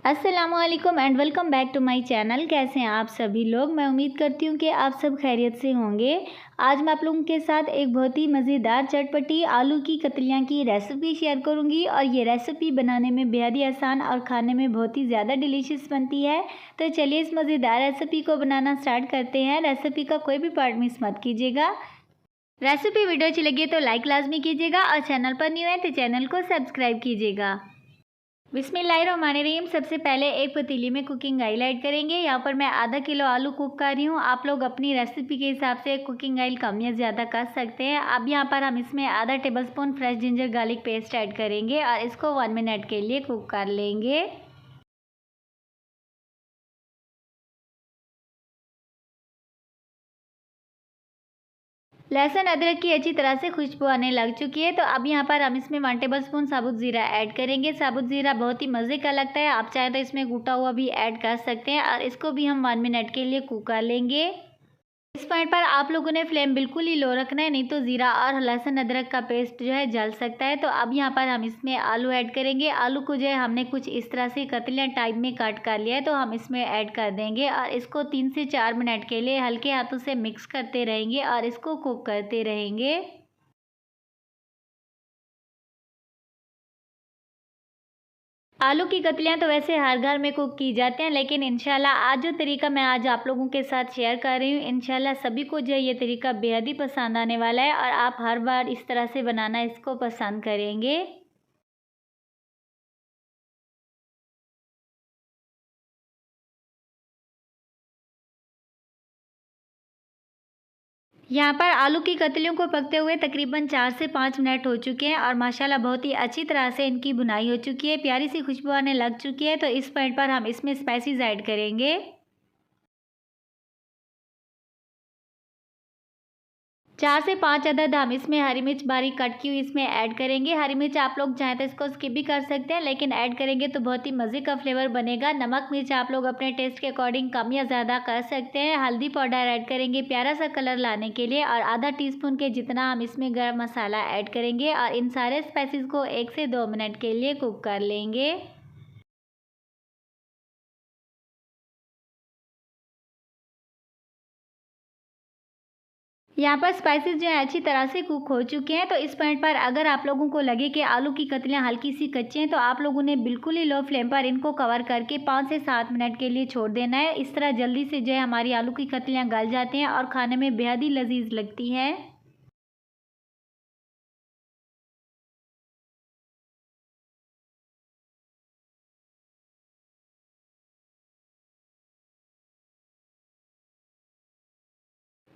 अस्सलामुअलैकुम and welcome back to my channel. कैसे हैं आप सभी लोग। मैं उम्मीद करती हूँ कि आप सब खैरियत से होंगे। आज मैं आप लोगों के साथ एक बहुत ही मज़ेदार चटपटी आलू की कतलियाँ की रेसिपी शेयर करूँगी और ये रेसिपी बनाने में बेहद ही आसान और खाने में बहुत ही ज़्यादा डिलीशियस बनती है। तो चलिए इस मज़ेदार रेसिपी को बनाना स्टार्ट करते हैं। रेसिपी का कोई भी पार्ट मिस मत कीजिएगा। रेसिपी वीडियो अच्छी लगी तो लाइक लाजमी कीजिएगा और चैनल पर न्यू है तो चैनल को सब्सक्राइब कीजिएगा। बिस्मिल्लाहिर्रहमानिर्रहीम। सबसे पहले एक पतीली में कुकिंग ऑयल ऐड करेंगे। यहाँ पर मैं आधा किलो आलू कुक कर रही हूँ। आप लोग अपनी रेसिपी के हिसाब से कुकिंग ऑयल कम या ज़्यादा कर सकते हैं। अब यहाँ पर हम इसमें आधा tablespoon fresh ginger garlic paste add करेंगे और इसको 1 मिनट के लिए कुक कर लेंगे। लहसुन अदरक की अच्छी तरह से खुशबू आने लग चुकी है। तो अब यहाँ पर हम इसमें 1 टेबलस्पून साबुत ज़ीरा ऐड करेंगे। साबुत ज़ीरा बहुत ही मज़े का लगता है। आप चाहे तो इसमें कूटा हुआ भी ऐड कर सकते हैं और इसको भी हम 1 मिनट के लिए कुक कर लेंगे। इस पॉइंट पर आप लोगों ने फ्लेम बिल्कुल ही लो रखना है, नहीं तो ज़ीरा और लहसुन अदरक का पेस्ट जो है जल सकता है। तो अब यहाँ पर हम इसमें आलू ऐड करेंगे। आलू को जो है हमने कुछ इस तरह से कतलियाँ टाइप में काट कर लिया है, तो हम इसमें ऐड कर देंगे और इसको 3 से 4 मिनट के लिए हल्के हाथों से मिक्स करते रहेंगे और इसको कुक करते रहेंगे। आलू की कतलियाँ तो वैसे हर घर में कुक की जाते हैं, लेकिन इंशाल्लाह आज जो तरीका मैं आज आप लोगों के साथ शेयर कर रही हूँ, इंशाल्लाह सभी को जो है ये तरीका बेहद ही पसंद आने वाला है और आप हर बार इस तरह से बनाना इसको पसंद करेंगे। यहाँ पर आलू की कतलियों को पकते हुए तकरीबन 4 से 5 मिनट हो चुके हैं और माशाल्लाह बहुत ही अच्छी तरह से इनकी भुनाई हो चुकी है, प्यारी सी खुशबू आने लग चुकी है। तो इस पॉइंट पर हम इसमें स्पाइसेस ऐड करेंगे। 4 से 5 अदद हम इसमें हरी मिर्च बारीक कट की हुई इसमें ऐड करेंगे। हरी मिर्च आप लोग चाहें तो इसको स्किप भी कर सकते हैं, लेकिन ऐड करेंगे तो बहुत ही मज़े का फ्लेवर बनेगा। नमक मिर्च आप लोग अपने टेस्ट के अकॉर्डिंग कम या ज़्यादा कर सकते हैं। हल्दी पाउडर ऐड करेंगे प्यारा सा कलर लाने के लिए और आधा टीस्पून के जितना हम इसमें गर्म मसाला ऐड करेंगे और इन सारे स्पाइसेस को 1 से 2 मिनट के लिए कुक कर लेंगे। यहाँ पर स्पाइसेस जो है अच्छी तरह से कुक हो चुके हैं। तो इस पॉइंट पर अगर आप लोगों को लगे कि आलू की कतलियाँ हल्की सी कच्ची हैं, तो आप लोगों ने बिल्कुल ही लो फ्लेम पर इनको कवर करके 5 से 7 मिनट के लिए छोड़ देना है। इस तरह जल्दी से जो है हमारी आलू की कतलियाँ गल जाती हैं और खाने में बेहद ही लजीज लगती है।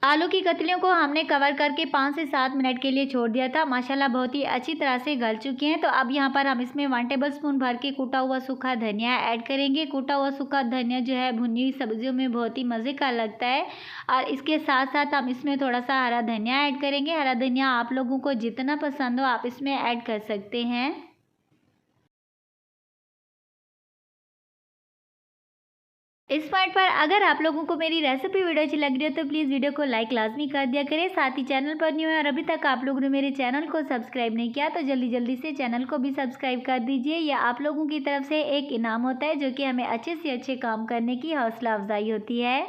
आलू की कतलियों को हमने कवर करके 5 से 7 मिनट के लिए छोड़ दिया था। माशाल्लाह बहुत ही अच्छी तरह से गल चुकी हैं। तो अब यहाँ पर हम इसमें 1 टेबलस्पून भर के कूटा हुआ सूखा धनिया ऐड करेंगे। कूटा हुआ सूखा धनिया जो है भुनी हुई सब्जियों में बहुत ही मज़े का लगता है और इसके साथ साथ हम इसमें थोड़ा सा हरा धनिया ऐड करेंगे। हरा धनिया आप लोगों को जितना पसंद हो आप इसमें ऐड कर सकते हैं। इस पॉइंट पर अगर आप लोगों को मेरी रेसिपी वीडियो अच्छी लग रही हो तो प्लीज़ वीडियो को लाइक लाजमी कर दिया करें। साथ ही चैनल पर न्यू है और अभी तक आप लोगों ने मेरे चैनल को सब्सक्राइब नहीं किया तो जल्दी जल्दी से चैनल को भी सब्सक्राइब कर दीजिए। यह आप लोगों की तरफ से एक इनाम होता है जो कि हमें अच्छे से अच्छे काम करने की हौसला अफजाई होती है।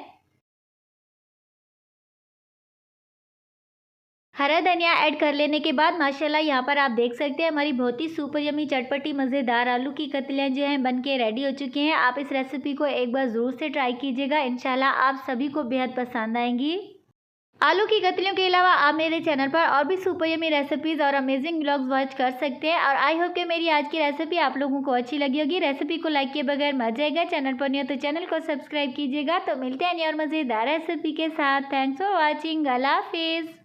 हरा धनिया ऐड कर लेने के बाद माशाल्लाह यहाँ पर आप देख सकते हैं हमारी बहुत ही सुपर यमी चटपटी मज़ेदार आलू की कतलियाँ जो हैं बन के रेडी हो चुकी हैं। आप इस रेसिपी को एक बार ज़रूर से ट्राई कीजिएगा, इंशाल्लाह आप सभी को बेहद पसंद आएंगी। आलू की कतलियों के अलावा आप मेरे चैनल पर और भी सुपर यमी रेसिपीज़ और अमेजिंग व्लॉग्स वॉच कर सकते हैं और आई होप कि मेरी आज की रेसिपी आप लोगों को अच्छी लगी होगी। रेसिपी को लाइक किए बगैर मत जाएगा। चैनल पर नहीं हो तो चैनल को सब्सक्राइब कीजिएगा। तो मिलते हैं नई और मज़ेदार रेसिपी के साथ। Thanks for watching. अल्लाह हाफिज़।